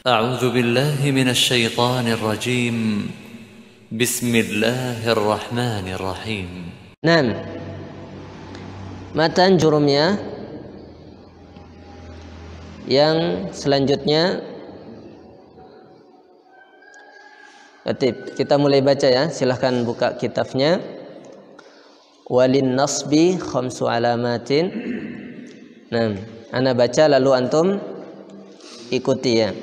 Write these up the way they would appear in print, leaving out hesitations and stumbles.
أعوذ بالله من الشيطان الرجيم بسم الله الرحمن الرحيم. Nah, matan jurumnya yang selanjutnya, kita mulai baca ya. Silahkan buka kitabnya. Walin nasbi khamsu alamatin. Nah, ana baca lalu antum ikuti ya.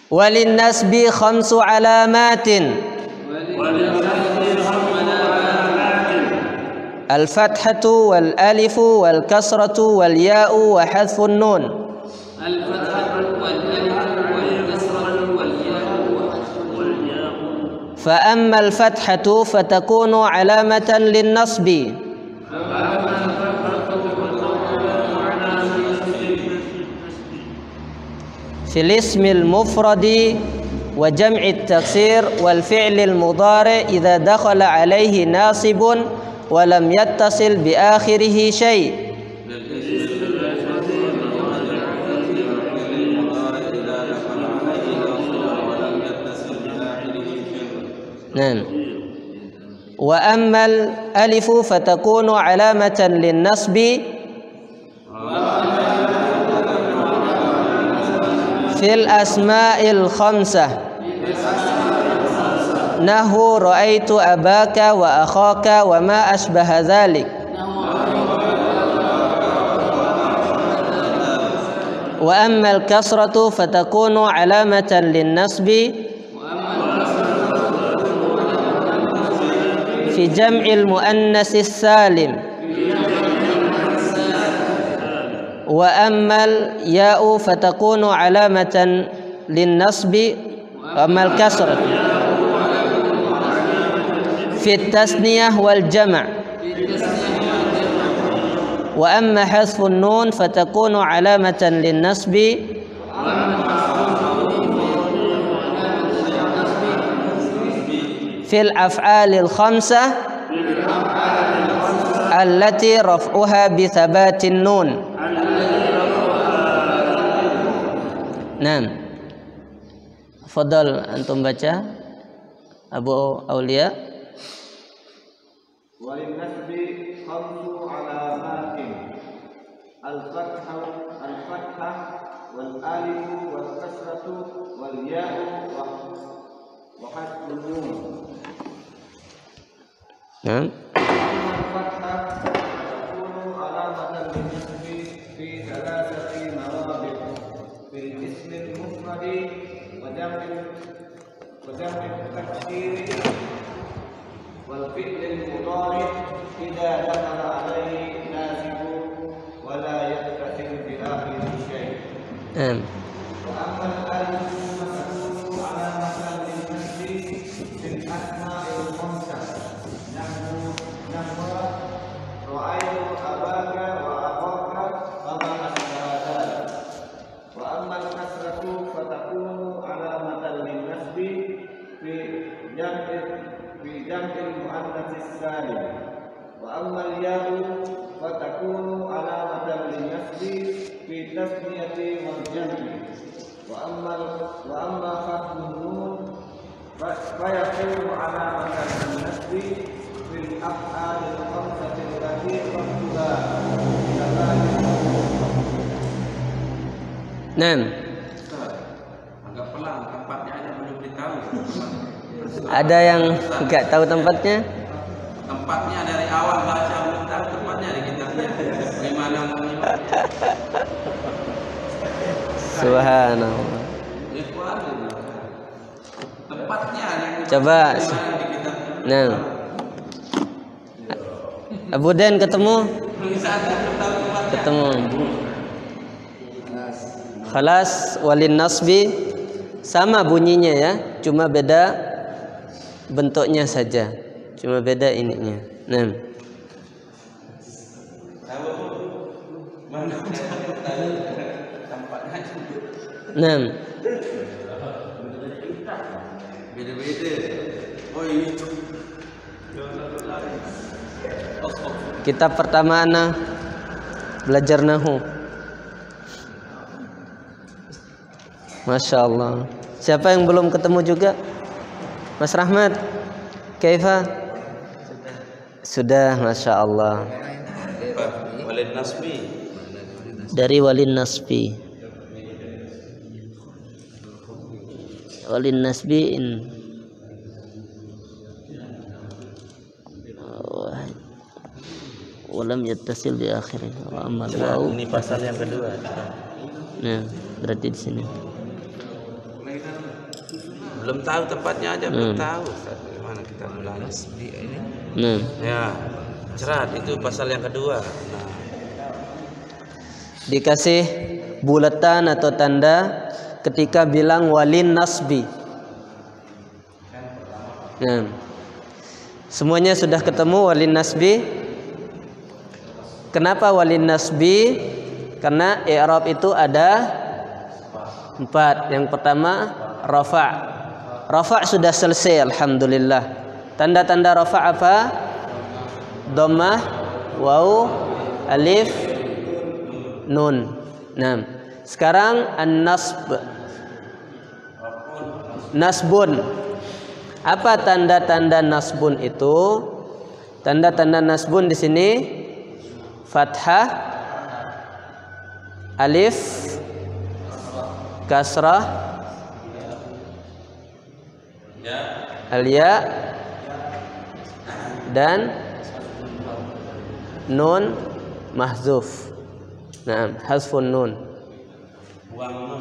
Walin nasbi khamsu alamatin. Al-fathatu wal alifu wal kasratu wal ya'u wa hadfun nun. Fa amma al-fathatu fatakunu alamatan lin-nasbi. Fil ismil mufradi wa jam'i at-taksir wal fi'lil mudhari' idza dakhala alayhi nasibun wa lam yattasil bi akhirih syai'. Nah, wa ammal alifu fatakunu alamatan lin-nasbi fil asma'il khamsah nahu ra'aitu abaka wa akhaka wa ma asbaha dhalik. Wa ammal kasratu fatakunu alamatan lin-nasbi fi jam'il muannatsis salim. Wa ammal ya'u fatakunu alamatan lin-nasbi wa ammal kasrah fi tasniyah wal jam'. Wa amma hasfun nun fatakunu alamatan lin-nasbi fil af'alil khamsah allati raf'uha bi thabatin nun. Nah, fadal antum baca Abu Aulia. Walin nasbi khamsu alamatin al-fathah wal alif wal kasratu wal ya'u wa hadfun nun. Nah, al-fathah takunu alamatan lin-nasbi fi thalathati mawadi' fil ismil mufradi wa jam'i taksir wal fi'lil mudhari' idza dakhala alayhi nasibu wa la yattasil bi akhirih syai'. Wa amma al-alif fatakunu alamatan lin-nasbi fil asma'il khamsah nahwu ra'aitu abaka wa akhaka wa ma asbaha dhalik. Wa amma al-kasratu fatakunu alamatan lin-nasbi fi jam'il muannatsis salim. Wa amma al-ya'u fatakunu alamatan lin-nasbi fi tasniyati wal jam'i. Wa amma khatmun nun fayakunu alamatan lin-nasbi fil af'alil khamsati allati raf'uha. nah, agak pelan, tempatnya aja belum ditahu. ada yang enggak tahu tempatnya? Tempatnya dari awal baca belum tahu tempatnya di kitabnya. Bagaimana Subhanallah. tempatnya Coba. Nah, Abu Den ketemu? Ketemu. Khalas. Walin nasbi sama bunyinya ya, cuma beda bentuknya saja, cuma beda ininya. Nah, nah, beda-beda. Oh ini kitab pertama ana belajar nahu. Masya Allah. Siapa yang belum ketemu juga? Mas Rahmat, Kaifa? Sudah, Masya Allah. Walin nasbi. Dari walin nasbi. Walin nasbiin. Walam yattasil di akhirnya. Wa amal wau. Ini pasal yang kedua. Nah, berarti di sini. Belum tahu tempatnya aja, belum tahu. Bagaimana kita mulai? Nah, Ya, cerat itu pasal yang kedua. Nah, dikasih bulatan atau tanda ketika bilang walin nasbi. Nah, semuanya sudah ketemu walin nasbi. Kenapa walin nasbi? Karena i'rab itu ada 4. Yang pertama rafa'. Rafa' sudah selesai, alhamdulillah. Tanda-tanda rafa' apa? Dhammah, waw, alif, nun. Nah, sekarang an-nasb. Nasbun. Apa tanda-tanda nasbun itu? Tanda-tanda nasbun di sini fathah, alif, kasrah, al-ya, dan nun mahzuf. Nah, hazfun nun.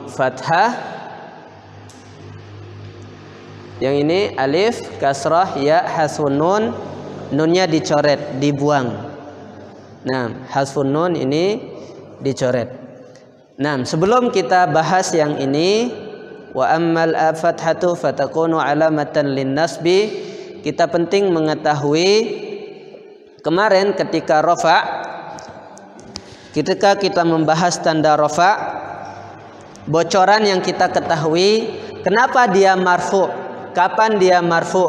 Fathah. Yang ini alif, kasrah, ya, hazfun nun. Nunnya dicoret, dibuang. Nah, hazfun nun ini dicoret. Nah, sebelum kita bahas yang ini, wa ammal fathatu fatakunu alamatan lin nasbi, kita penting mengetahui kemarin ketika rafa', ketika kita membahas tanda rafa', bocoran yang kita ketahui kenapa dia marfu', kapan dia marfu'.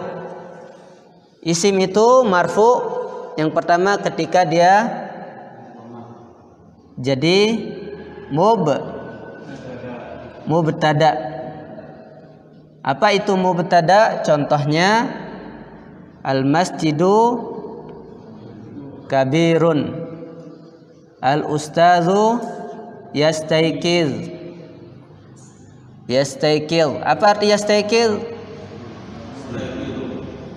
Isim itu marfu' yang pertama ketika dia jadi mubtada. Apa itu mubtada? Contohnya al-masjidu kabirun, al-ustazu yastaiqiz. Yastaiqiz. Apa arti yastaiqiz?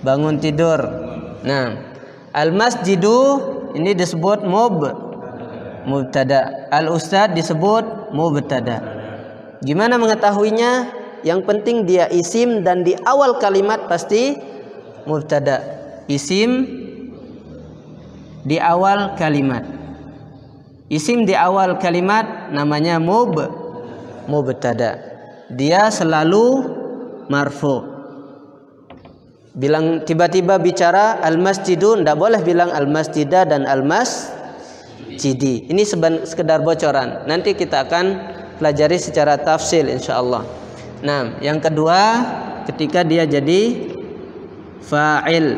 Bangun tidur. Nah, al-masjidu ini disebut mubtada. Al-ustad disebut mubtada. Gimana mengetahuinya? Yang penting dia isim dan di awal kalimat pasti mubtada. Isim di awal kalimat. Isim di awal kalimat namanya mubtada. Dia selalu marfu. Bilang tiba-tiba bicara al-masjidu, tidak boleh bilang al-masjidah dan al-masjidi. Ini sekedar bocoran. Nanti kita akan pelajari secara tafsil insyaallah. Nah, yang kedua ketika dia jadi fa'il.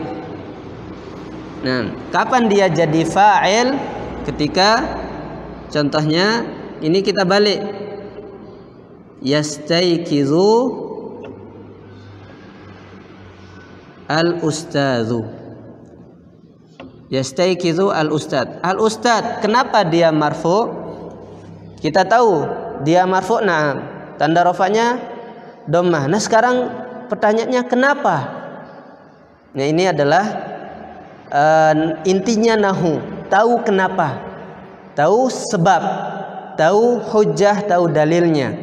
Nah, kapan dia jadi fa'il? Ketika contohnya ini kita balik. Yastaiqizu al-ustadzu. Yastaiqizu al-ustad. Al-ustad, kenapa dia marfu? Kita tahu dia marfu, nah, tanda rafanya dhammah. Nah, sekarang pertanyaannya kenapa? Nah, ini adalah intinya nahu. Tahu kenapa? Tahu sebab, tahu hujjah, tahu dalilnya.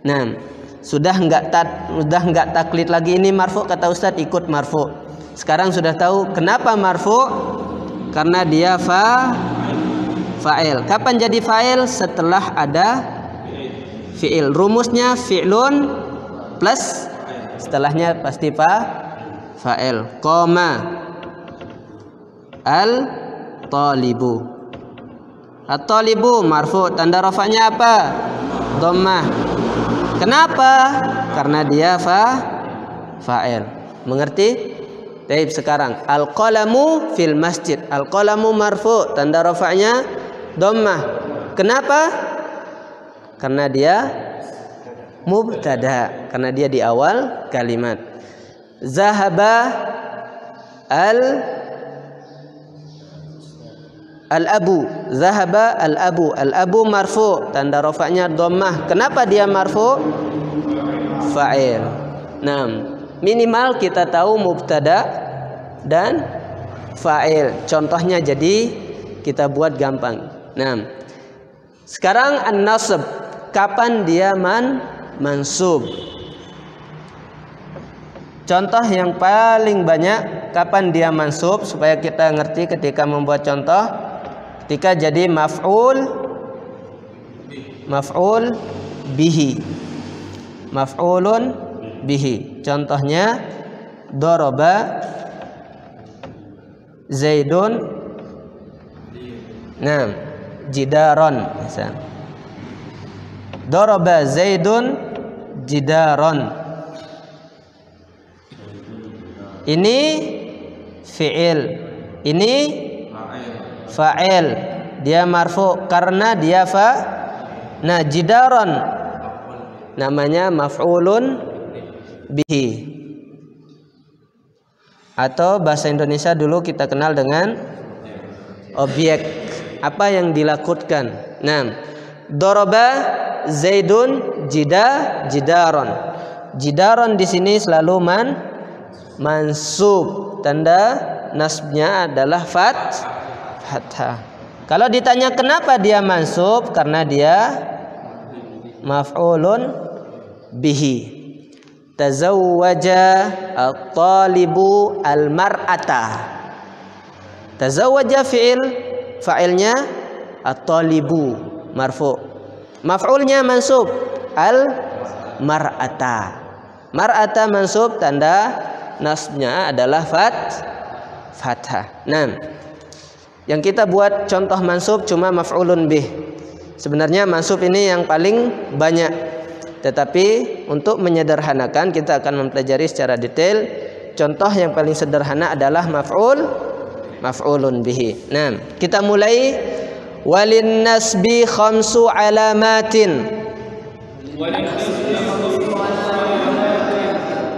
Nah, sudah enggak taklid lagi ini marfu kata Ustadz, ikut marfu. Sekarang sudah tahu kenapa marfu? Karena dia fa'il. Kapan jadi fa'il? Setelah ada fi'il. Rumusnya fi'lun plus setelahnya pasti fa'il. Qoma al-talibu. At-talibu marfu, tanda rafa'nya apa? Dhammah. Kenapa? Karena dia fa'il. Mengerti? Baik, sekarang al-qalamu fil masjid. Al-qalamu marfu, tanda rafa'nya dhammah. Kenapa? Karena dia mubtada karena dia di awal kalimat. Zahaba al-abu, zahaba al-abu. Al-abu marfu, tanda rafa'nya dhammah. Kenapa dia marfu? Fa'il. Nah, minimal kita tahu mubtada dan fa'il. Contohnya jadi kita buat gampang. Nah, sekarang an-nasb, kapan dia mansub? Contoh yang paling banyak kapan dia mansub supaya kita ngerti ketika membuat contoh. Ketika jadi maf'ul bihi. Maf'ulun bihi. Contohnya daraba Zaidun jidaron. Misal daraba Zaidun jidaron. Ini fi'il, ini fa'il. Dia marfu karena dia Nah, jidaron namanya maf'ulun bihi. Atau bahasa Indonesia dulu kita kenal dengan objek. Apa yang dilakukan? Nah, daraba Zaidun jidaron. Jidaron di sini selalu mansub, tanda nasbnya adalah fathah. Kalau ditanya kenapa dia mansub, karena dia maf'ulun bihi. Tazawwaja at-talibu al-mar'ata. Tazawwaja fi'il, fa'ilnya at-talibu marfu'. Maf'ulnya mansub al-mar'ata. Mar'ata mansub, tanda nasbnya adalah fathah. Nah, yang kita buat contoh mansub cuma maf'ulun bih. Sebenarnya mansub ini yang paling banyak. Tetapi untuk menyederhanakan kita akan mempelajari secara detail. Contoh yang paling sederhana adalah maf'ulun bihi. Nah, kita mulai. Walin nasbi khamsu alamatin.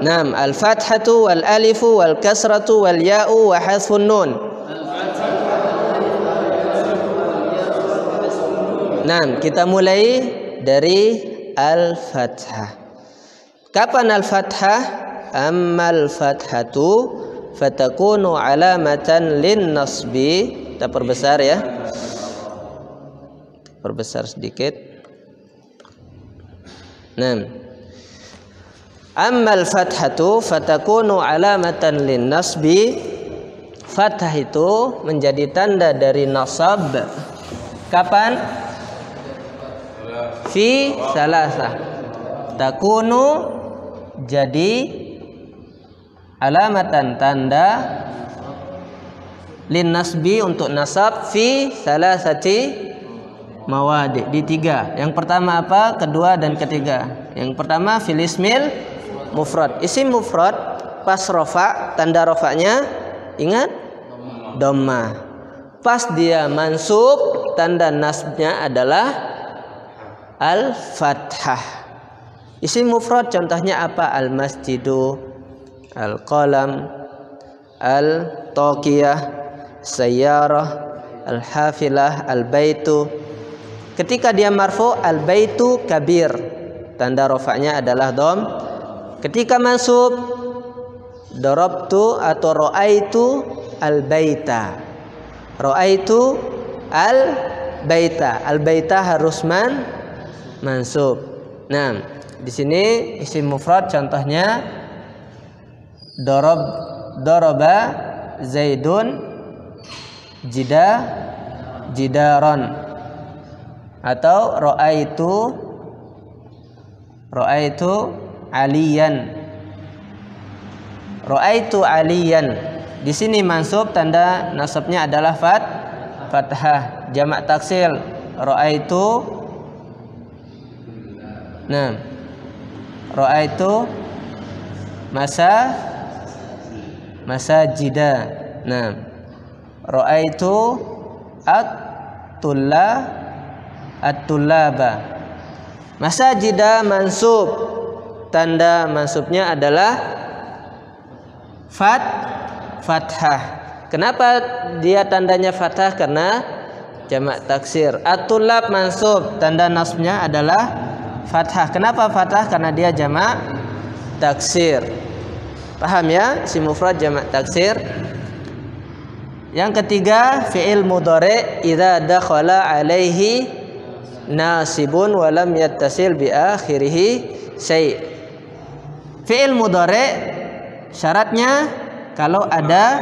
Naam, al-fathatu wal alifu wal kasratu wal ya'u wa hasfun nun. Naam, kita mulai dari al-fathah. Kapan al-fathah? Ammal fathatu fatakunu alamatan lin nasbi. Kita perbesar ya. Perbesar sedikit. Naam. Ammal fathatu fatakunu alamatan lin nasbi. Fathah itu menjadi tanda dari nasab. Kapan? Fi salasah. Takunu jadi alamatan, tanda lin nasbi untuk nasab fi salasati mawadi, di tiga. Yang pertama apa? Kedua dan ketiga. Yang pertama fil ismil mufrad. Isim mufrad pas rofa, tanda rofanya ingat dhammah. Pas dia mansub, tanda nasbnya adalah al-fathah. Isim mufrad contohnya apa? Al-masjidu, al-qalam, al-taqiyah, sayyarah, al-hafilah, al-baitu. Ketika dia marfu, al-baitu kabir, tanda rofa'nya adalah dhom. Ketika mansub, darabtu atau ra'aitu al-baita. Ra'aitu al-baita. Al-baita harus mansub. Nah, di sini isim mufrad contohnya daraba Zaidun jidaron, atau ra'aitu aliyan. Di sini mansub, tanda nasabnya adalah fathah. Jamak taksil ra'aitu. Nah, ra'aitu masajida. Nah, ra'aitu at-tullaba. Masajida mansub, tanda mansubnya adalah fathah. Kenapa dia tandanya fathah? Karena jamak taksir. At-tulab mansub, tanda nasbnya adalah fathah. Kenapa fathah? Karena dia jamak taksir. Paham ya? Si mufrad jamak taksir. Yang ketiga, fi'il mudhari' idza dakhala alaihi nasibun wa lam yattasil bi akhirih syai'. Fi'il mudhari' syaratnya kalau ada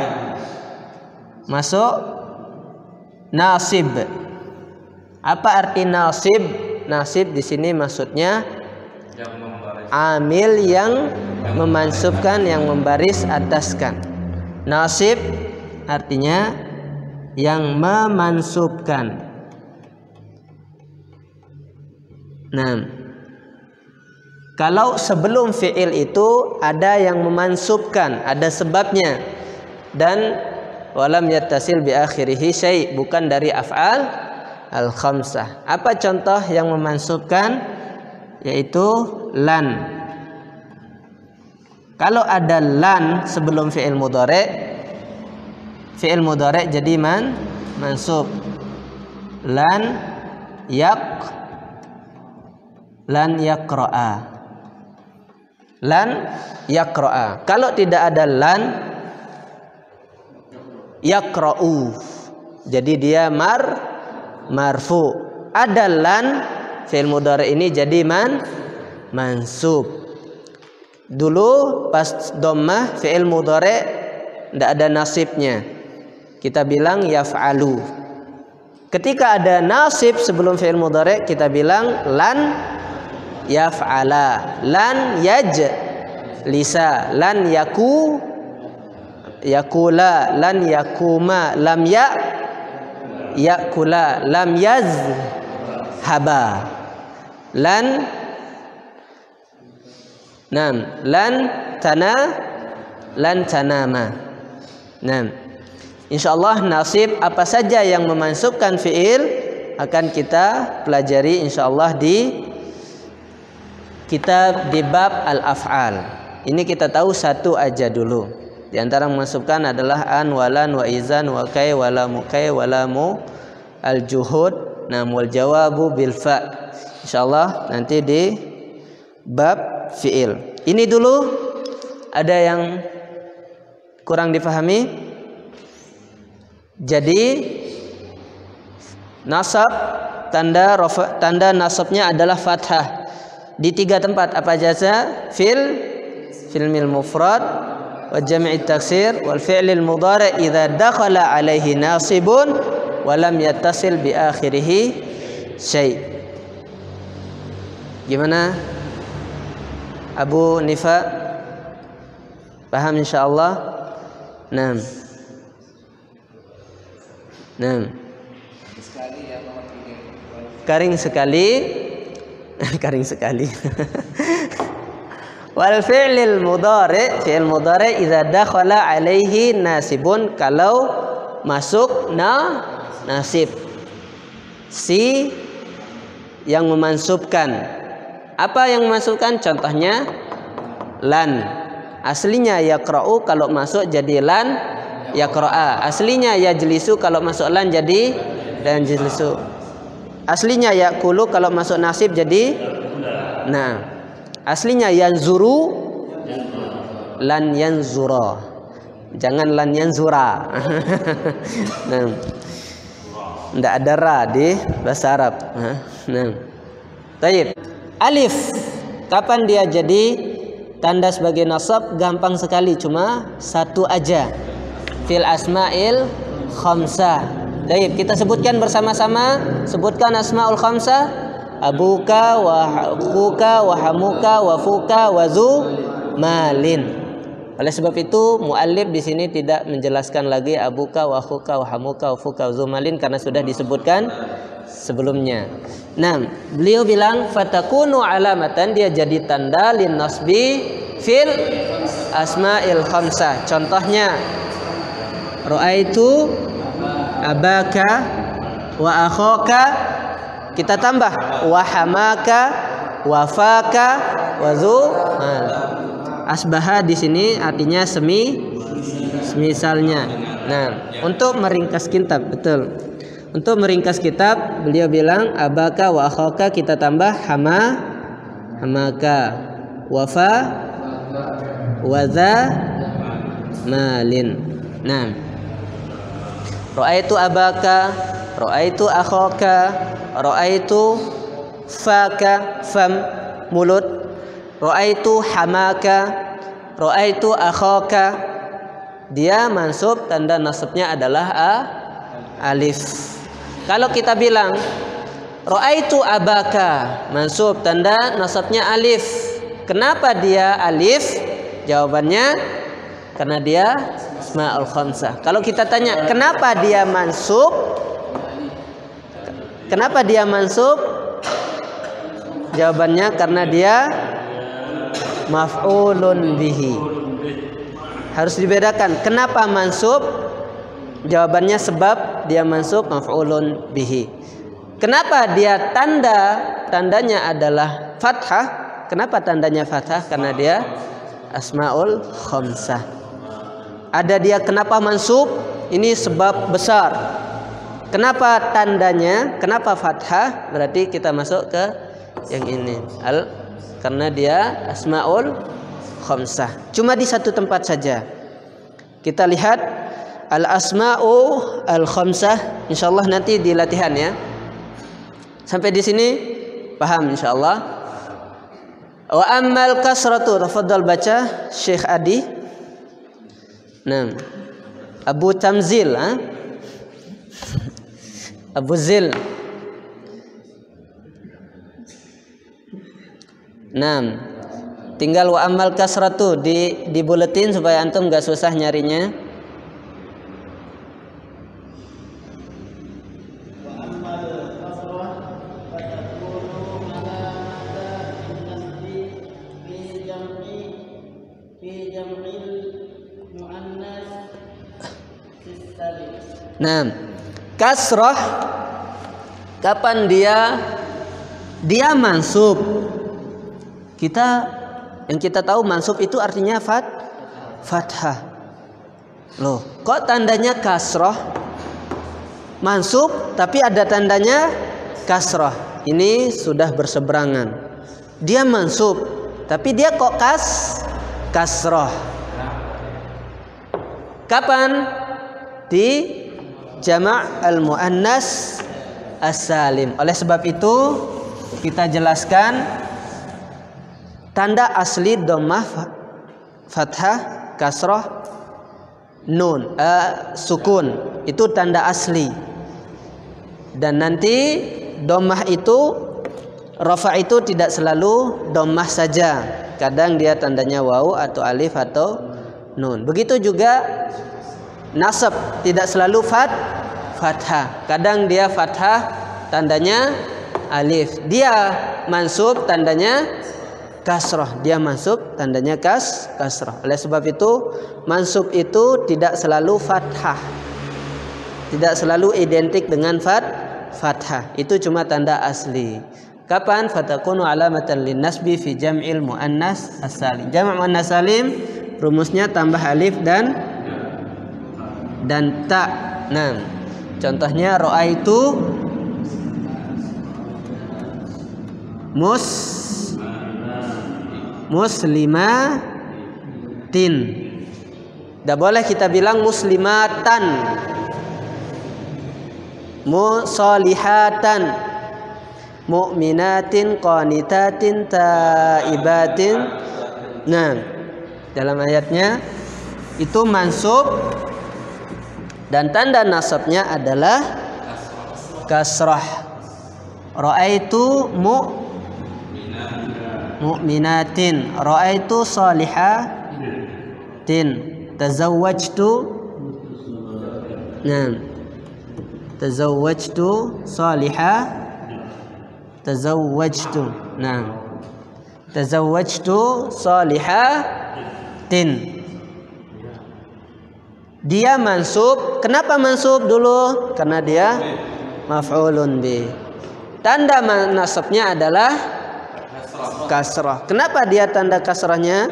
masuk nasib. Apa arti nasib? Nasib di sini maksudnya amil yang memansubkan, yang membaris ataskan. Nasib artinya yang memansubkan. Nah, kalau sebelum fi'il itu ada yang memansubkan, ada sebabnya, dan walam yattasil bi akhirih syai', bukan dari af'al al-khamsah. Apa contoh yang memansubkan? Yaitu lan. Kalau ada lan sebelum fi'il mudhari', fi'il mudhari' jadi mansub. Lan yaqra'a. Lan yaqra'a. Kalau tidak ada lan, yaqra'u. Jadi dia marfu. Ada lan, fi'il mudhari' ini jadi mansub. Dulu pas dhammah fi'il mudhari' tidak ada nasibnya, kita bilang yaf'alu. Ketika ada nasib sebelum fi'il mudhari' kita bilang lan yaf'ala, lan yajlisa, lan yakula, lan yakuma, lam yakula, lam yazhaba, lan tanama. Nah, insyaallah nasib apa saja yang memansubkan fi'il akan kita pelajari insyaallah di kitab di bab al-af'al. Ini kita tahu satu aja dulu. Di antara memansubkan adalah an, walan, wa izan, wa kai, wala mukai, wala mu, al-juhud, wal jawabu bil fa. Insyaallah nanti di bab fi'il. Ini dulu, ada yang kurang difahami? Jadi nasab, tanda nasabnya adalah fathah di 3 tempat. Apa saja? Fi'il mufrad wa jam'i taksir wal fi'lil mudhari' idza dakhala alaihi nasibun wa lam yattasil bi akhirih syai'. Gimana Abu Nifa? Paham insyaallah? Naam. Karing sekali. Karing sekali. Wal fi'lil mudhari', fi'il mudhari' idza dakhala alaihi nasibun, kalau masuk nasib si yang memansubkan. Apa yang memasukkan? Contohnya lan. Aslinya yaqra'u, kalau masuk jadi lan yaqra'a. Aslinya yajlisu, kalau masuk lan jadi dan jlisu. Aslinya yaqulu, kalau masuk nasib jadi aslinya yanzuru, lan yanzura. Jangan lan yanzura. Tidak ada ra di bahasa Arab. Taib. Alif, kapan dia jadi tanda sebagai nasab? Gampang sekali, cuma satu aja. Fil asma'il khamsah. Baik, kita sebutkan bersama-sama. Sebutkan asma'ul khamsah. Abuka wa akhuka wa hamuka wa fuka wa zu malin. Oleh sebab itu muallif di sini tidak menjelaskan lagi abuka wa akhuka wa hamuka wa fuka wa zu malin karena sudah disebutkan sebelumnya. Nah, beliau bilang fatakunu alamatan, dia jadi tanda lin nasbi fil asma'il khamsah. Contohnya ra'aitu abaka wa akhaka, kita tambah wa hamaka wafaka wazu mal. Asbaha di sini artinya semisalnya. Nah, untuk meringkas kitab, betul. Untuk meringkas kitab, beliau bilang abaka wa akhaka, kita tambah hamaka, wafa waza malin. Nah, ra'aitu abaka, ra'aitu akhaka, ra'aitu faka, fam, mulut, ra'aitu hamaka, ra'aitu akhaka. Dia mansub, tanda nasabnya adalah alif. Kalau kita bilang ra'aitu abaka, mansub, tanda nasabnya alif. Kenapa dia alif? Jawabannya karena dia asmaul khamsah. Kalau kita tanya kenapa dia mansub? Kenapa dia mansub? Jawabannya karena dia maf'ulun bihi. Harus dibedakan. Kenapa mansub? Jawabannya sebab dia mansub maf'ulun bihi. Kenapa dia tandanya adalah fathah? Kenapa tandanya fathah? Karena dia asmaul khamsah. Ada dia kenapa mansub? Ini sebab besar. Kenapa tandanya? Kenapa fathah? Berarti kita masuk ke yang ini. Karena dia asmaul khamsah. Cuma di satu tempat saja. Kita lihat al-asma'u al-khamsah. Insyaallah nanti di latihan ya. Sampai di sini paham insyaallah. Wa ammal kasratu, tafadhal baca Syekh Adi. Nah, Abu Tamzil, Abu Zil. Nah, tinggal wa ammal kasratu di buletin supaya antum gak susah nyarinya. Nah, kasrah kapan dia mansub? Yang kita tahu mansub itu artinya fathah. Loh, kok tandanya kasrah? Mansub tapi ada tandanya kasrah. Ini sudah berseberangan. Dia mansub tapi dia kok kasrah. Kapan? Di jama' al-muannas as-salim. Oleh sebab itu kita jelaskan tanda asli dhammah, fathah, kasrah, nun, sukun. Itu tanda asli. Dan nanti dhammah itu, rafa itu tidak selalu dhammah saja. Kadang dia tandanya waw atau alif atau nun. Begitu juga nasab tidak selalu fathah. Kadang dia fathah tandanya alif. Dia mansub tandanya kasrah. Dia mansub tandanya kasrah. Oleh sebab itu mansub itu tidak selalu fathah. Tidak selalu identik dengan fathah. Itu cuma tanda asli. Kapan? Fatakunu alamatan linnasbi fi jam'il muannas as-salim. Jam' muannas salim rumusnya tambah alif dan ta. Nah, contohnya ra'aitu muslimatin. Tidak boleh kita bilang muslimatan, musolihatan, mu'minatin, qanitatin, taibatin. Nah, dalam ayatnya itu mansub dan tanda nasabnya adalah kasrah. Ra'aitu mu'minatin, ra'aitu salihatin, tazawwajtu, nah, tazawwajtu tazawwajtu, nah, tazawwajtu salihatin. Dia mansub. Kenapa mansub dulu? Karena dia maf'ulun bih. Tanda nasabnya adalah kasrah. Kenapa dia tanda kasrahnya?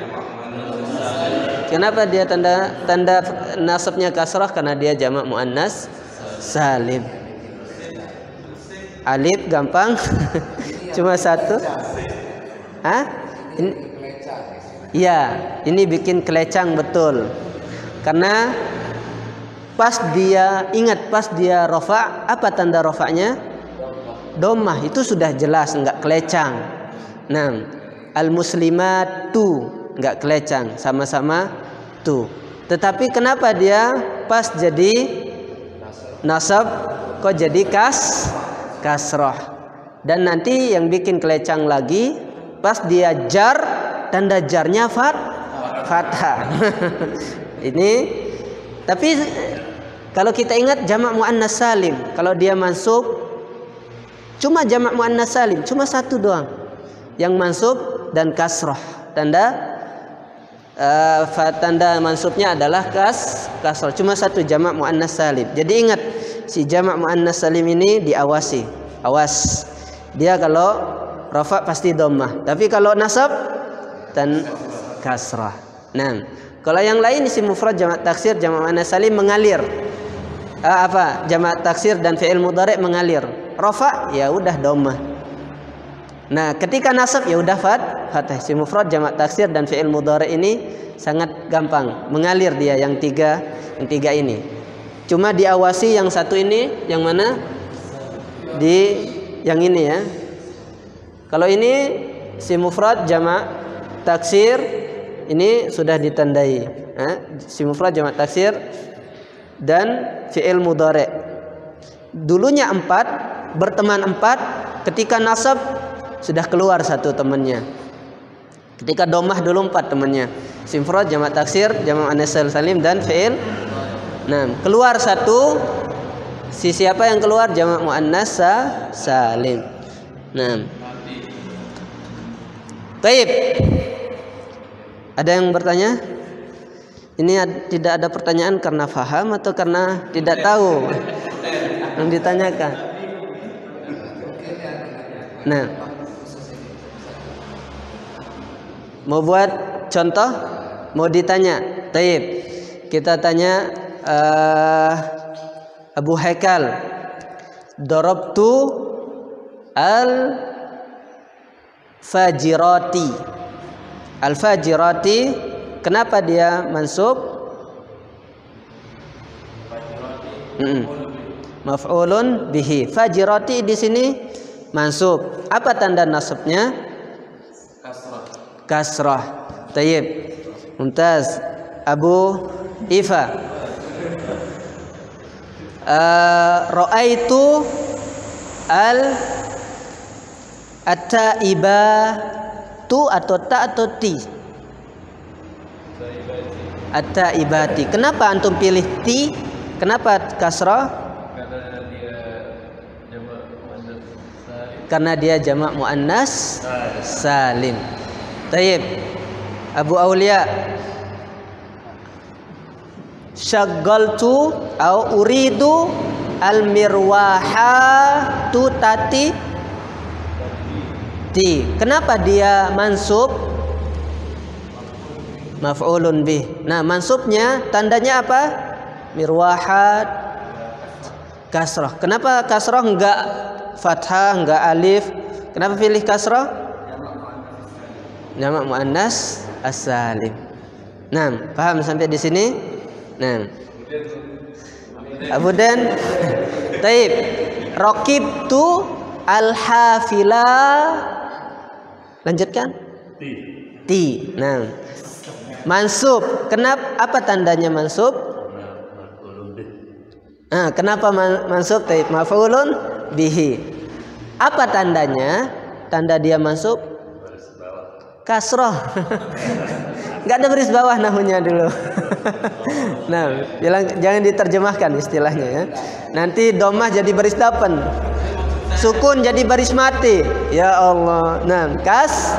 Kenapa dia tanda nasabnya kasrah? Karena dia jamak muannas salim. Alif gampang. Cuma satu. Hah? Iya, ini bikin kelecang betul. Karena pas dia rafa, apa tanda rafanya? Dhammah. Itu sudah jelas, enggak kelecang. Nah, al-muslimatu enggak kelecang, sama-sama tu. Tetapi kenapa dia pas jadi nasab kok jadi kasrah? Dan nanti yang bikin kelecang lagi pas dia jar, tanda jarnya fathah. Ini tapi kalau kita ingat jamak muannas salim, kalau dia mansub cuma jamak muannas salim, cuma satu doang yang mansub dan kasrah. Tanda mansubnya adalah kasrah, cuma satu jamak muannas salim. Jadi ingat, si jamak muannas salim ini diawasi. Awas. Dia kalau rafa pasti dhammah, tapi kalau nasab dan kasrah. Nah, kalau yang lain isim mufrad, jamak taksir, jamak muannas salim mengalir. Jamak taksir dan fi'il mudhari mengalir. Rafa ya udah dhammah. Nah, ketika nasab ya udah fathah. Isim mufrad, jamak taksir dan fi'il mudhari ini sangat gampang mengalir dia yang tiga ini. Cuma diawasi yang satu ini, yang mana? Yang ini ya. Kalau ini isim mufrad, jamak taksir, ini sudah ditandai. Isim mufrad, jamak taksir dan fi'il mudhari. Dulunya 4, berteman 4, ketika nasab sudah keluar satu temannya. Ketika dhammah dulu 4 temannya. Isim mufrad, jamak taksir, jamak muannas salim dan fi'il. Nah, keluar satu. Siapa yang keluar? Jamak muannas salim. Nah. Baik. Ada yang bertanya? Ini tidak ada pertanyaan karena faham atau karena tidak tahu yang ditanyakan? Nah, mau buat contoh? Mau ditanya? Taib. Kita tanya Abu Haikal, darabtu al-fajirati. Al-fajirati, kenapa dia mansub? Maf'ulun bihi. Fajirati di sini mansub. Apa tanda nasabnya? Kasrah. Tayyib. Mumtaz. Abu Ifa. Ra'aitu at-taibatu atau ta atau ti? At-taibati. Kenapa antum pilih ti? Kenapa kasrah? Karena dia jamak muannas salim. Tayyib. Abu Aulia, syaggaltu au uridu al-mirwaha tu tati ti. Kenapa dia mansub? Maf'ulun bih. Nah, mansubnya tandanya apa? Mirwahat kasrah. Kenapa kasrah enggak fathah, enggak alif? Kenapa pilih kasrah? Jamak muannas as-salim. Nah, paham sampai di sini? Nah, Abu Dan, taib. Raqibtu al-hafilah. Lanjutkan. Ti. Nah, mansub. Kenapa? Apa tandanya mansub? Kenapa mansub? Taib. Maf'ulun bihi. Apa tandanya? Tanda dia mansub? Kasroh. Nggak ada baris bawah nahunya dulu. Nah, bilang jangan diterjemahkan istilahnya ya. Nanti dhammah jadi baris dapen, sukun jadi baris mati. Ya Allah. Nah, kas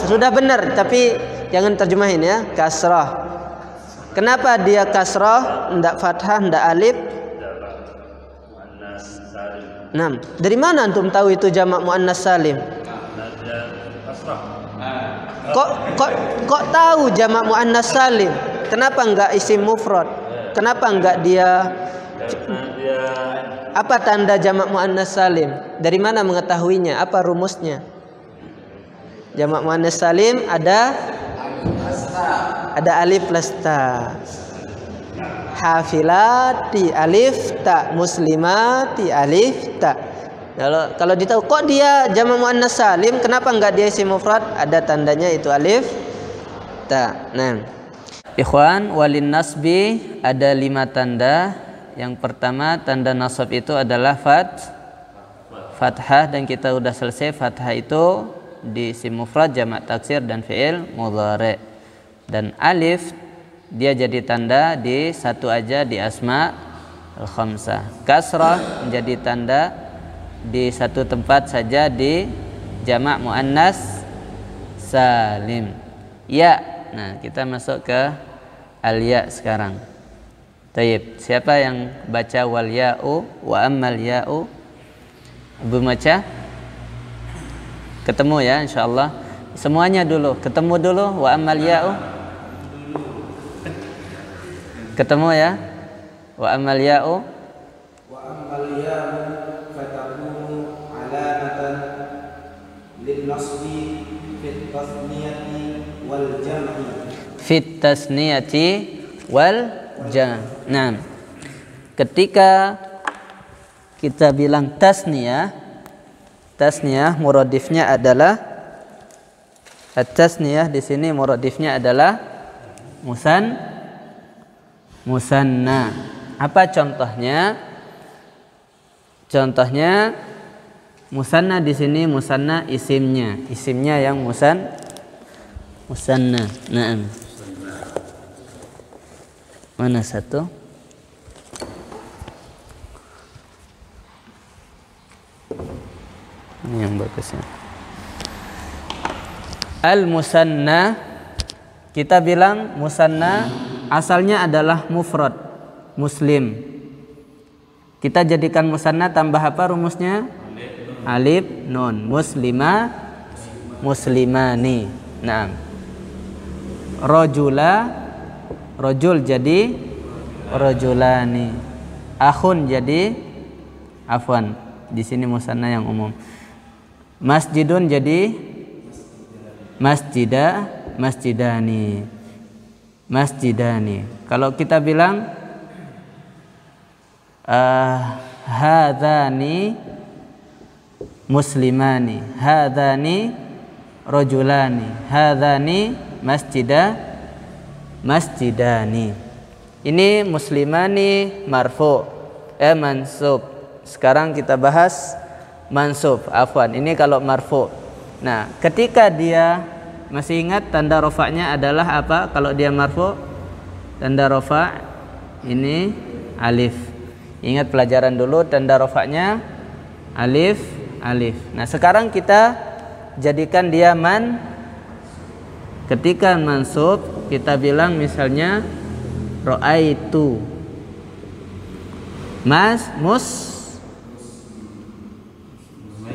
sudah benar, tapi jangan terjemahin ya. Kasroh. Kenapa dia kasroh? Ndak fathah, ndak alif. Nah, dari mana antum tahu itu jamak muannas salim? Kok tahu jamak muannas salim? Kenapa enggak isim mufrad? Kenapa enggak dia? Apa tanda jamak muannas salim? Dari mana mengetahuinya? Apa rumusnya? Jamak muannas salim ada alif plus ta. Hafilati alif ta, muslimati alif ta. Kalau ditahu kok dia jamak muannas salim, kenapa enggak dia isim mufrad? Ada tandanya itu alif ta. Nah, ikhwan, walin nasbi ada 5 tanda. Yang pertama tanda nasab itu adalah fathah, dan kita udah selesai fathah itu di isim mufrad, jamak taksir dan fi'il mudhari. Dan alif dia jadi tanda di satu aja di asma al-khamsah. Kasrah menjadi tanda di satu tempat saja di jamak muannas salim. Ya, nah kita masuk ke al-ya sekarang. Tayyib, siapa yang baca wal ya'u wa ammal ya'u? Ibu baca? Ketemu ya insyaallah. Semuanya dulu, ketemu dulu wa ammal ya'u. Ketemu ya? Wa ammal ya'u. Wa ammal ya'u fatakunu alamatan lin nasbi fit tasniyati wal jam'i. Fit tasniyati wal jam'i. Nah, ketika kita bilang tasniyah muradifnya adalah at-tasniyah. Di sini muradifnya adalah musanna. Apa contohnya? Contohnya musanna di sini musanna isimnya yang musanna. Naam. Mana satu? Ini yang bagusnya. Al-musanna, kita bilang musanna asalnya adalah mufrad, muslim. Kita jadikan musanna tambah apa rumusnya? Alif nun. Muslima, muslimani. Naam. Rojul jadi rojulani. Akhun jadi afwan. Di sini musanna yang umum. Masjidun jadi masjidani. Kalau kita bilang hadzani muslimani, hadzani rajulani, hadzani masjidani. Ini muslimani marfu, mansub. Sekarang kita bahas mansub, afwan. Ini kalau marfu. Nah, ketika dia masih ingat tanda rofaknya adalah apa? Kalau dia marfu, tanda rofak ini alif. Ingat pelajaran dulu, tanda rofaknya alif. Nah, sekarang kita jadikan dia ketika mansub, kita bilang misalnya ro'aitu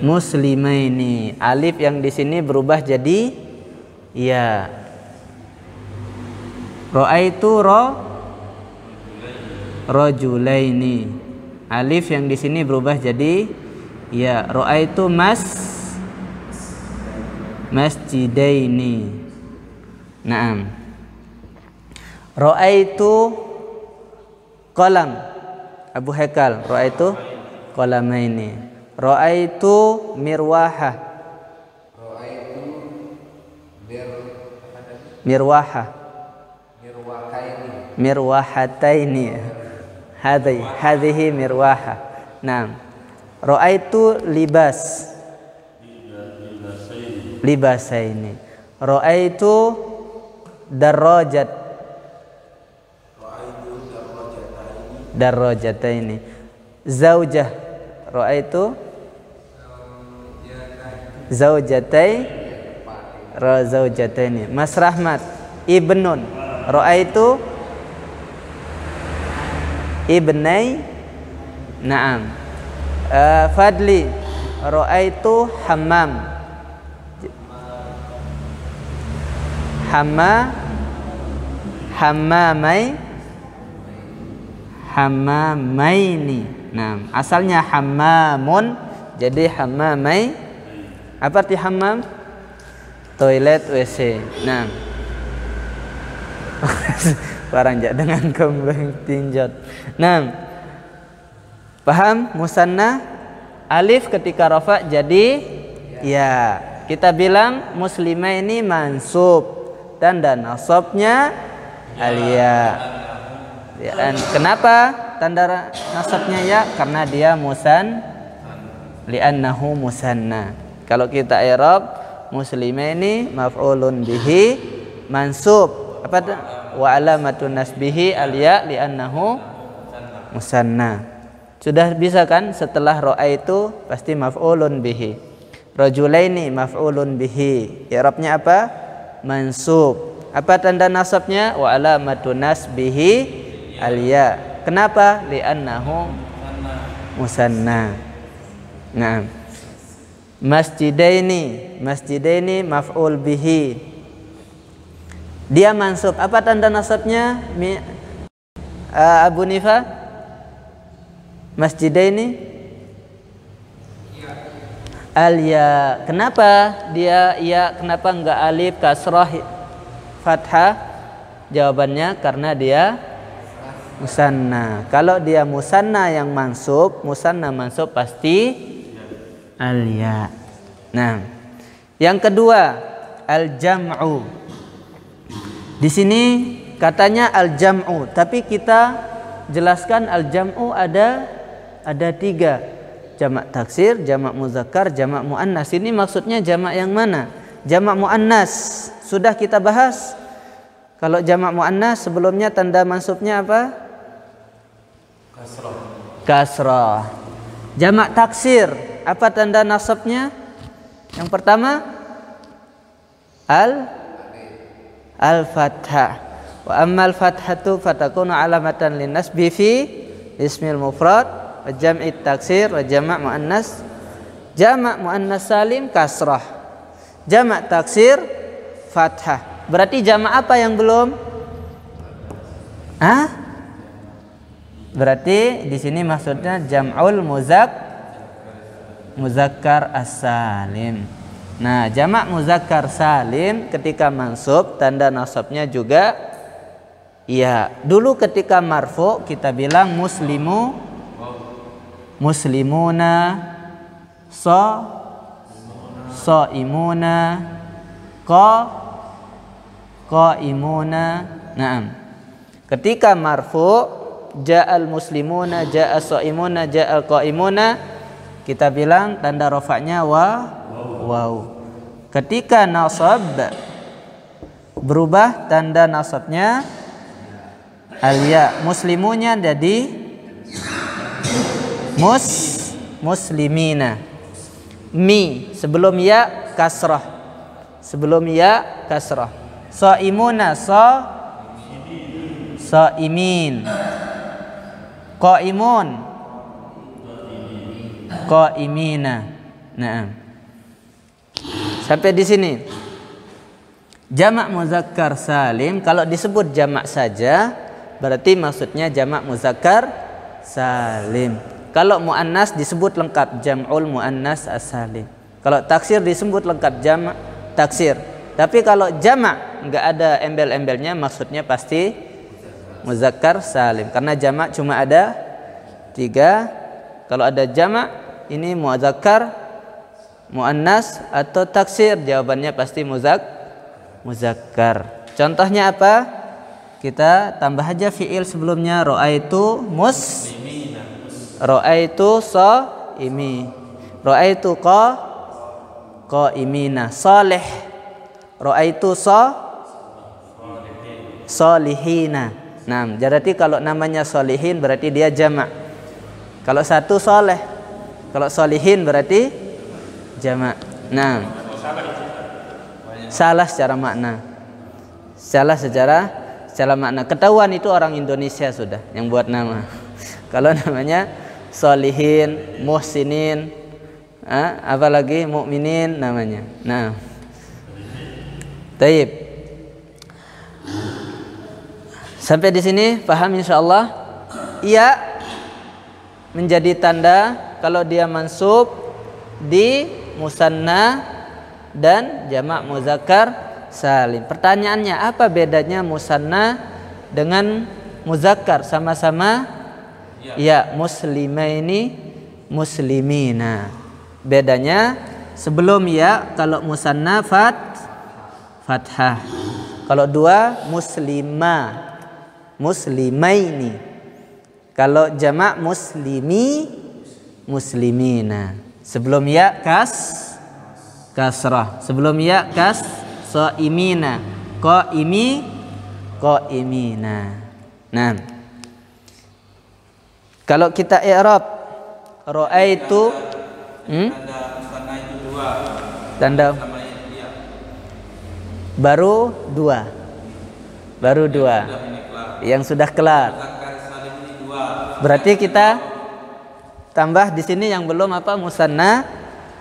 muslimaini. Alif yang di sini berubah jadi ya. Ra'aitu rajulaini. Alif yang di sini berubah jadi ya. Ra'aitu masjidaini. Naam. Ra'aitu qalam. Abu Haikal, ra'aitu qalamaini. Ra'aitu mirwaha. Mirwahataini. Hadhihi mirwaha. Naam. Ra'aitu libasaini. Ra'aitu darajataini. Zaujah. Ra'aitu zaujataini. Mas Rahmat, ibnun. Ra'aitu ibnai. Naam. Fadli, ra'aitu hammam. hammamaini. Nah, asalnya hammamun jadi hammamai. Apa arti hammam? Toilet, WC. Nah, barang jak dengan kembang tinjot. Nah, paham? Musanna alif ketika rafa jadi ya. Kita bilang muslimah ini mansub, tanda nasabnya alia. Ya, kenapa tanda nasabnya ya? Karena dia li'annahu musanna. Kalau kita i'rab muslimah ini maf'ulun bihi mansub. Apa wa alamatun nasbihi alia li'annahu musanna. Sudah bisa kan? Setelah ro'a itu pasti maf'ulun bihi. Rajulaini maf'ulun bihi. I'rabnya apa? Mansub. Apa tanda nasabnya? Wa alamatun nasbihi alia. Kenapa? Li'annahu musanna. Nah, masjidaini maf'ul bihi. Dia mansub. Apa tanda nasabnya? Abu Nifa? Masjidaini al-ya. Kenapa dia ya? Kenapa enggak alif, kasrah, fathah? Jawabannya karena dia musanna. Kalau dia musanna yang mansub, musanna mansub pasti al-ya. Nah, yang kedua al-jam'u. Di sini katanya al-jam'u, tapi kita jelaskan al-jam'u ada 3. Jamak taksir, jamak muzakkar, jamak muannas. Ini maksudnya jamak yang mana? Jamak muannas sudah kita bahas. Kalau jamak muannas sebelumnya tanda mansubnya apa? Kasrah. Jamak taksir apa tanda nasabnya? Yang pertama al-fathah. Wa ammal fathatu fatakunu alamatan linnasbi fi ismil mufrad wa jam'i taksir wa jama' muannas. Jama' muannas salim kasrah. Jama' taksir fathah. Berarti jama' apa yang belum? Berarti di sini maksudnya jam'ul muzakkar as-salim. Nah, jamak muzakkar salim ketika mansub tanda nasabnya juga iya. Dulu ketika marfu kita bilang muslimuna, shaimuna, qaimuna. Naam. Ketika marfu ja'al muslimuna, ja'al shaimuna, ja'al qaimuna, kita bilang tanda rafa'nya waw. Ketika nasab berubah tanda nasabnya al-ya. Muslimunya jadi muslimina. Mi sebelum ya kasrah. Shaimuna shaimin. Qaimina. Nah, sampai di sini. Jamak muzakkar salim kalau disebut jamak saja berarti maksudnya jamak muzakkar salim. Kalau muannas disebut lengkap jam'ul muannas as-salim. Kalau taksir disebut lengkap jamak taksir. Tapi kalau jamak enggak ada embel-embelnya maksudnya pasti muzakkar salim. Karena jamak cuma ada 3. Kalau ada jamak ini muzakkar, muannas atau taksir, jawabannya pasti muzakkar. Contohnya apa? Kita tambah aja fiil sebelumnya. Ra'aitu shaimi. Ra'aitu qaimina. Salih. Ra'aitu salihina. Nah, berarti kalau namanya solihin berarti dia jamak. Kalau satu soleh, kalau solihin berarti jamak. Nah, salah secara makna. Salah secara makna. Ketahuan itu orang Indonesia sudah yang buat nama. Kalau namanya solihin, muhsinin, apalagi mukminin namanya. Nah, taib. Sampai di sini paham insyaallah? Ya menjadi tanda kalau dia mansub di musanna dan jamak muzakkar salim. Pertanyaannya, apa bedanya musanna dengan muzakkar? Sama-sama ya, muslimaini muslimina. Bedanya sebelum ya kalau musanna fathah. Kalau dua muslimah muslimaini. Kalau jamak muslimi muslimina. Sebelum ya kasrah. Sebelum ya qaimina. Qaimina. Nah, kalau kita i'rab ra'aitu Tanda musanna itu dua. tanda Sama ya. baru dua. Yang sudah kelar. Muzakkar salim ini dua. Berarti kita tambah di sini yang belum apa? Musanna.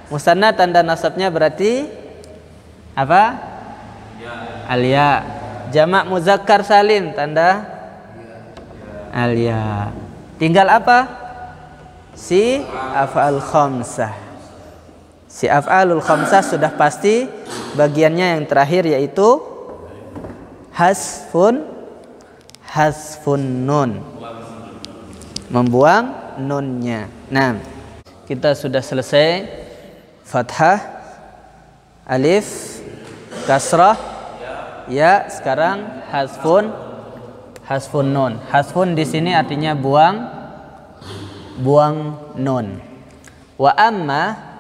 Musanna tanda nasabnya berarti apa? Al-ya. Jamak muzakkar salim tanda al-ya. Tinggal apa? Si af'al khamsah. Si af'alul khamsah sudah pasti bagiannya yang terakhir yaitu hasfun nun. Membuang nunnya. Nah, kita sudah selesai fathah, alif, kasrah, ya. Sekarang hasfun nun. Hasfun di sini artinya buang nun. Wa amma,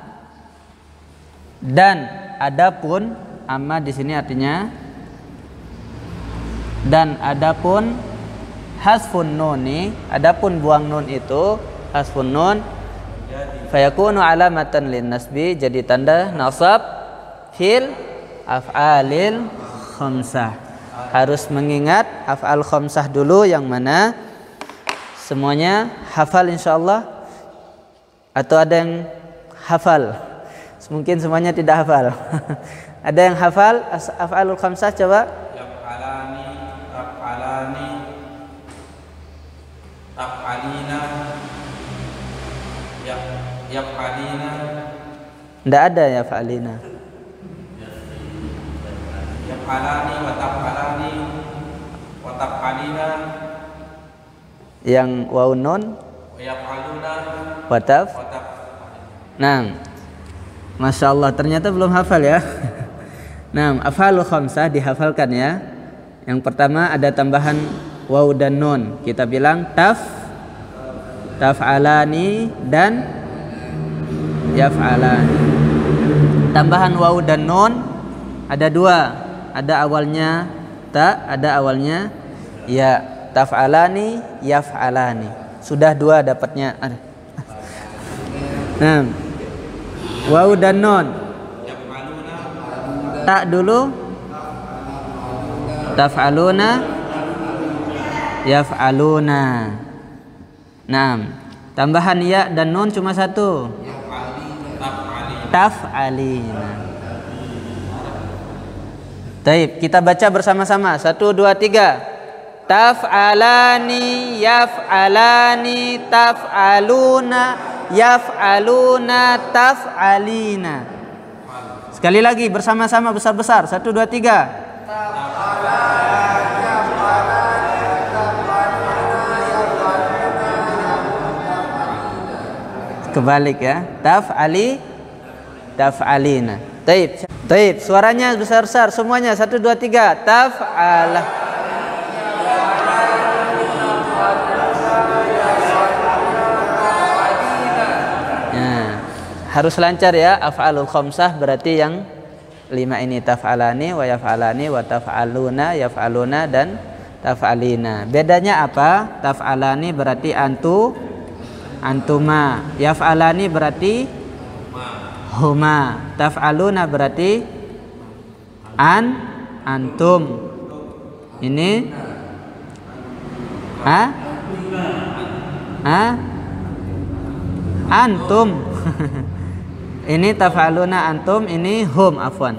dan adapun, amma di sini artinya dan adapun hasfun nuni, adapun buang nun itu hasfun nun fayakunu alamatan lin nasbi, jadi tanda nasab fil af'alil khamsah. Harus mengingat af'al khamsah dulu, yang mana semuanya hafal insyaallah, atau ada yang hafal? Mungkin semuanya tidak hafal. Ada yang hafal af'alul khamsah? Coba. Taf'alina, yaf'alina. Tidak ada ya fa'alina. Yaf'alani wa taf'alani wa taf'alina. Yang waw nun Wa yaf'aluna wa taf. wa taf. Nah, masya Allah, ternyata belum hafal ya. Nah, af'alul khamsah dihafalkan ya. Yang pertama ada tambahan waw dan nun. Kita bilang taf'alani dan yaf'alani. Tambahan waw dan nun ada dua. Ada awalnya ta, ada awalnya ya. Taf'alani, yaf'alani. Sudah dua dapatnya. Nah, waw dan nun. Ta dulu. Taf'aluna, yaf'aluna. Nah, tambahan ya dan nun cuma satu. Taf'alina. Taib, kita baca bersama-sama. 1, 2, 3. Taf'alani, yaf'alani, taf'aluna, yaf'aluna, taf'alina. Sekali lagi bersama-sama besar-besar. 1, 2, 3. Kebalik ya. Taf'alina. Taib. Suaranya besar-besar semuanya. 1, 2, 3. Taf'ala. Harus lancar ya. Af'alul khamsah berarti yang 5 ini. Taf'alani, wa yaf'alani, wa taf'aluna, yaf'aluna, dan taf'alina. Bedanya apa? Taf'alani berarti antuma. Yaf'alani berarti huma. Taf'aluna berarti antum. Ini antum. Ini taf'aluna antum, ini hum, afwan.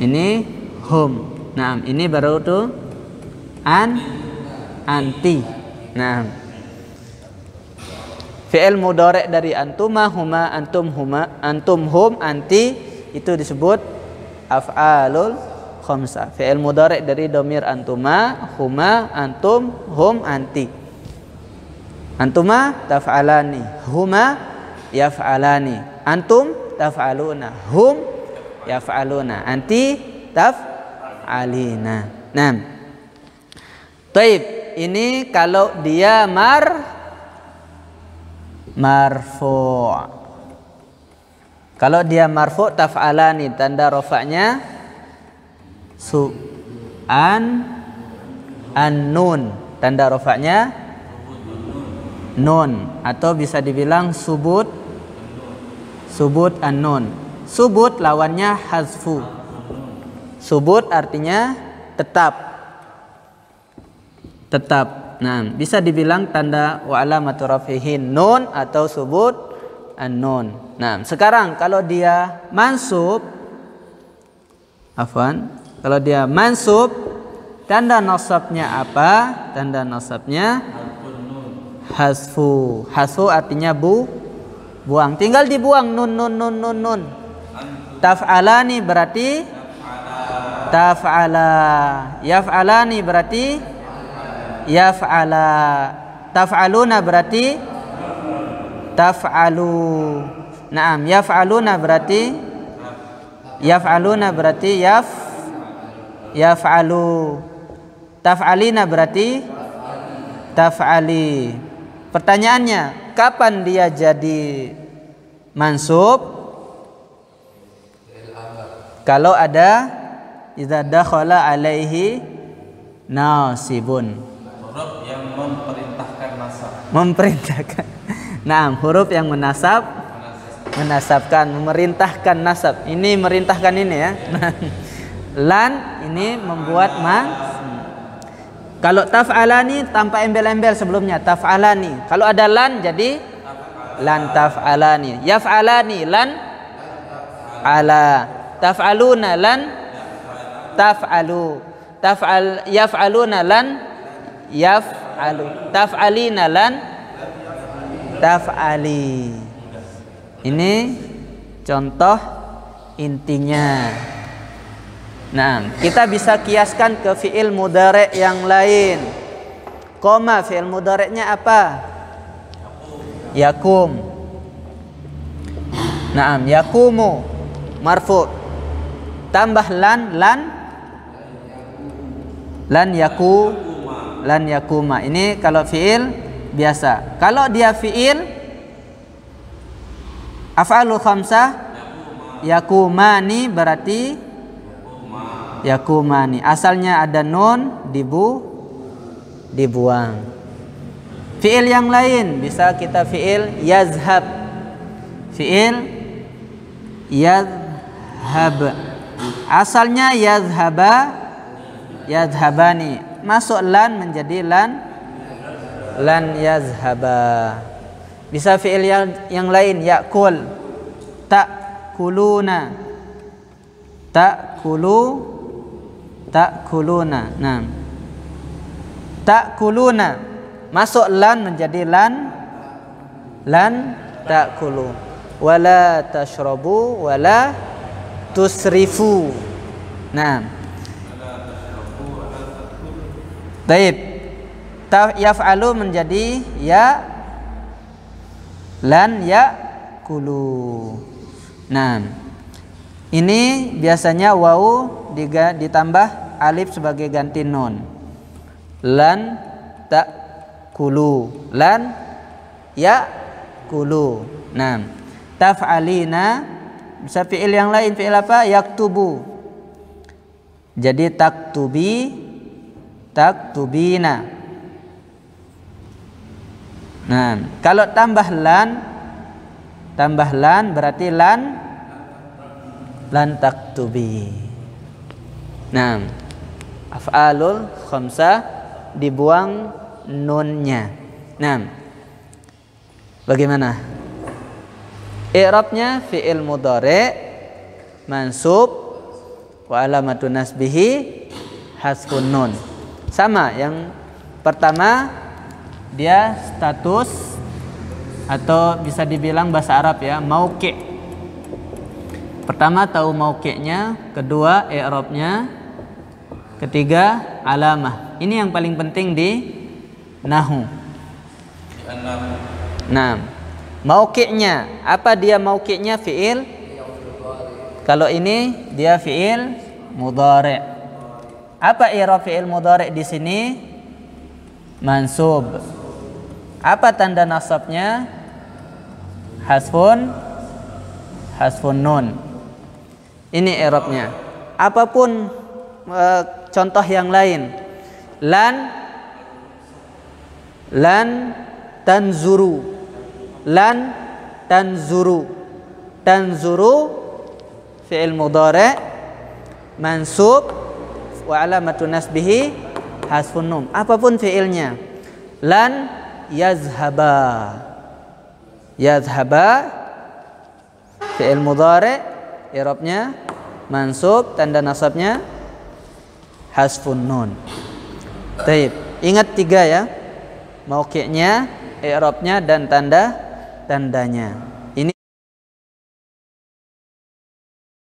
Ini hum. Nah, ini baru tuh anti. Nah, fi'il mudhari' dari antuma, huma, antum, hum, anti itu disebut af'alul khamsah. Fi'il mudhari' dari domir antuma, huma, antum, hum, anti. Antuma taf'alani, huma yaf'alani, antum taf'aluna, hum yaf'aluna, anti taf'alina. Nah, taib, ini kalau dia marfu'. Kalau dia marfu' taf'alani, tanda rafa'nya an-nun, tanda rafa'nya nun, atau bisa dibilang subut an-nun. Subut lawannya hazfu. Subut artinya tetap. Nah, bisa dibilang tanda wa alamatu rafihi nun atau subut an-nun. Nah, sekarang kalau dia mansub, kalau dia mansub, tanda nasabnya apa? Tanda nasabnya hasfu. Hasfu artinya buang. Tinggal dibuang nun. Taf'alani berarti taf'ala. Yaf'alani berarti yaf'ala. Taf'aluna berarti taf'alu. Naam, yaf'aluna berarti yaf'alu. Taf'alina berarti taf'ali. Pertanyaannya, kapan dia jadi mansub? Kalau ada idza dakhala alaihi nasibun. Huruf yang memerintahkan nasab. Nah, huruf yang menasabkan, memerintahkan nasab. Ini merintahkan ini ya. Lan ini membuat Kalau taf'alani tanpa embel-embel sebelumnya, taf'alani. Kalau ada lan jadi lan taf'alani. Yaf'alani lan ala. Taf'aluna lan taf'alu. Yaf'aluna lan yaf'alu. Taf'alina lan taf'ali. Ini contoh intinya. Nah, kita bisa kiaskan ke fi'il mudhari' yang lain. Koma, fi'il mudhari'nya apa? Yakum. Naam, yakumu marfu'. Tambah lan yakuma. Ini kalau fi'il biasa. Kalau dia fi'il af'alul khamsah yakumani berarti yakumani. Asalnya ada nun dibuang. Fi'il yang lain bisa kita fi'il yazhab. Fi'il yazhab. Asalnya yazhabani. Masuk lan menjadi lan yazhaba. Bisa fi'il yang lain yakul. Ta'kuluna. Ta'kuluna. Nah, ta'kuluna masuk lan menjadi lan ta'kulu. Wala tashrabu wala tusrifu. Nah, taib. Yaf'alu menjadi lan ya'kulu. Nah, ini biasanya wawu ditambah alif sebagai ganti nun. Lan ta'kulu, lan ya'kulu. Nah, taf'alina bisa fi'il yang lain. Fi'il apa? Yaktubu. Jadi taktubina. Nah, kalau tambah lan berarti lan taktubi. Nah, af'alul khamsah dibuang nunnya. Nah, bagaimana? I'rabnya fi'il mudhari' mansub wa alamatu nasbihi hasfun nun. Sama, yang pertama dia status atau bisa dibilang bahasa Arab ya, mauqi'. Pertama tahu mauqi'nya, kedua i'rabnya, ketiga alamah. Ini yang paling penting di nahwu. Nah, mauqi'nya, apa dia mauqi'nya? Fi'il. Kalau ini dia fi'il mudhari'. Apa i'rab fi'il mudhari' di sini? Mansub. Apa tanda nasabnya? Hasfun nun. Ini i'rabnya. Apapun contoh yang lain. Lan tanzuru. Lan tanzuru. Tanzuru fi'il mudhari' mansub wa alamatu nasbihi hasfun nun. Apapun fi'ilnya. Lan yazhaba. Yazhaba fi'il mudhari' i'rabnya mansub, tanda nasabnya hasfun nun. Baik, ingat 3 ya. Mauqi'nya, i'rabnya dan tandanya.